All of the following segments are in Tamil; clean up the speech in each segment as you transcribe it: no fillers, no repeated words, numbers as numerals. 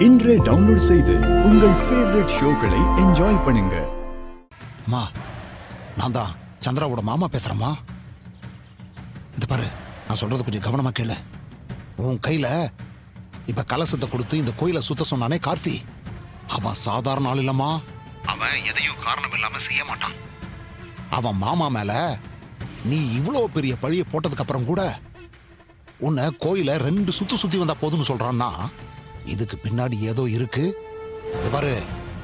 இன்றே டவுன்லோட் செய்து உங்கள் ஃபேவரட் ஷோக்களை என்ஜாய் பண்ணுங்க. அம்மா, நான் தான் சந்திராவோட மாமா பேசுறேம்மா. இது பாரு, நான் சொல்றது கொஞ்சம் கவனமா கேளு. உன் கையில இப்ப கலசத்தை கொடுத்து இந்த கோயிலை சுத்த சொன்னானே கார்த்தி, அவன் சாதாரண ஆள் இல்லம்மா. அவன் எதையும் காரணம் இல்லாம செய்ய மாட்டான். அவன் மாமா மேல நீ இவ்வளோ பெரிய பழிய போட்டதுக்கு அப்புறம் கூட உன்னை கோயிலை 2 சுத்தி வந்தா போதும்னு சொல்றான்னா இதுக்கு பின்னாடி ஏதோ இருக்கு. இது பாரு,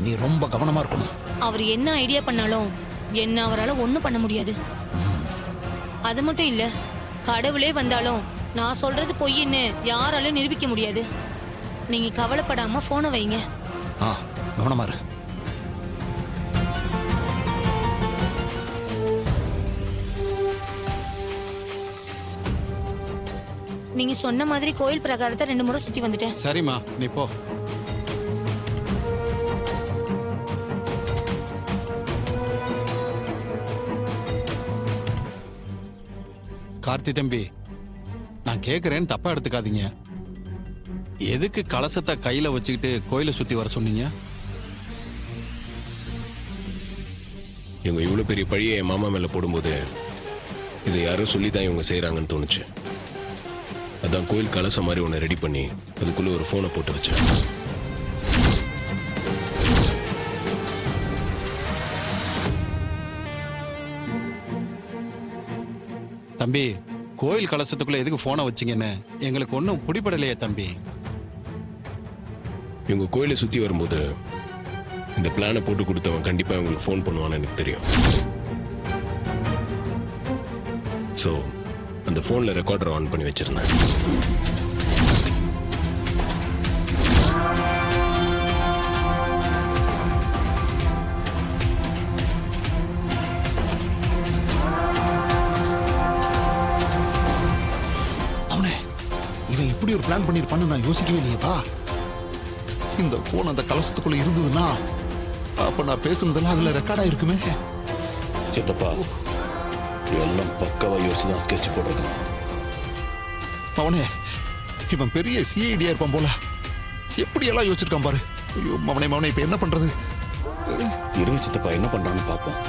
நீ ரொம்ப கவனமா இருக்கணும். அவர் என்ன ஐடியா பண்ணாலும் என்ன அவரால் ஒண்ணும் பண்ண முடியாது. அது மட்டும் இல்ல, கடவுளே வந்தாலும் நான் சொல்றது பொய்ன்னு யாராலும் நிரூபிக்க முடியாது. நீங்க கவலைப்படாம போனை வைங்க. கவனமா இரு. நீங்க சொன்ன மாதிரி கோயில் பிரகாரத்தை 2 முறை சுத்தி வந்துட்டேன். சரிம்மா, நீ போ. கார்த்தி தம்பி, நான் கேக்குறேன்னு தப்பா எடுத்துக்காதீங்க. எதுக்கு கலசத்தை கையில வச்சுக்கிட்டு கோயிலை சுத்தி வர சொன்னீங்க? இவங்க இவ்வளவு பெரிய பழியை என் மாமா மேல போடும்போது இதை யாரும் சொல்லித்தான் இவங்க செய்யறாங்கன்னு தோணுச்சு. அதான் கோயில் கலசம் மாதிரி ஒன்று ரெடி பண்ணி அதுக்குள்ள ஒரு போனை போட்டு வச்சேன். தம்பி, கோயில் கலசத்துக்குள்ள எதுக்கு போனை வச்சிங்கன்னு எங்களுக்கு ஒன்றும் பிடிபடலையே தம்பி. இவங்க கோயிலை சுத்தி வரும்போது இந்த பிளானை போட்டு கொடுத்தவன் கண்டிப்பா இவங்களுக்கு ஃபோன் பண்ணுவான்னு எனக்கு தெரியும். ஸோ அந்த ஃபோன்ல ரெக்கார்டர் ஆன் பண்ணி வச்சிருந்தேன். அவனே, இவன் இப்படி ஒரு பிளான் பண்ணிருப்பான்னு நான் யோசிக்கவே இல்லையப்பா. இந்த போன் அந்த கலசத்துக்குள்ள இருந்ததுன்னா அப்ப நான் பேசுனதெல்லாம் அதுல ரெக்கார்ட் ஆயிருக்குமே. சித்தப்பா, எல்லாம் பக்கவா யோசிச்சுதான் ஸ்கெட்ச் போட்டிருக்கான். அவனே, இவன் பெரிய சிஐடியா இருப்பான் போல. எப்படி எல்லாம் யோசிச்சிருக்கான் பாரு. ஐயோ மவனே, இப்ப என்ன பண்றது? இருங்க சித்தப்பா, என்ன பண்றான்னு பாப்போம்.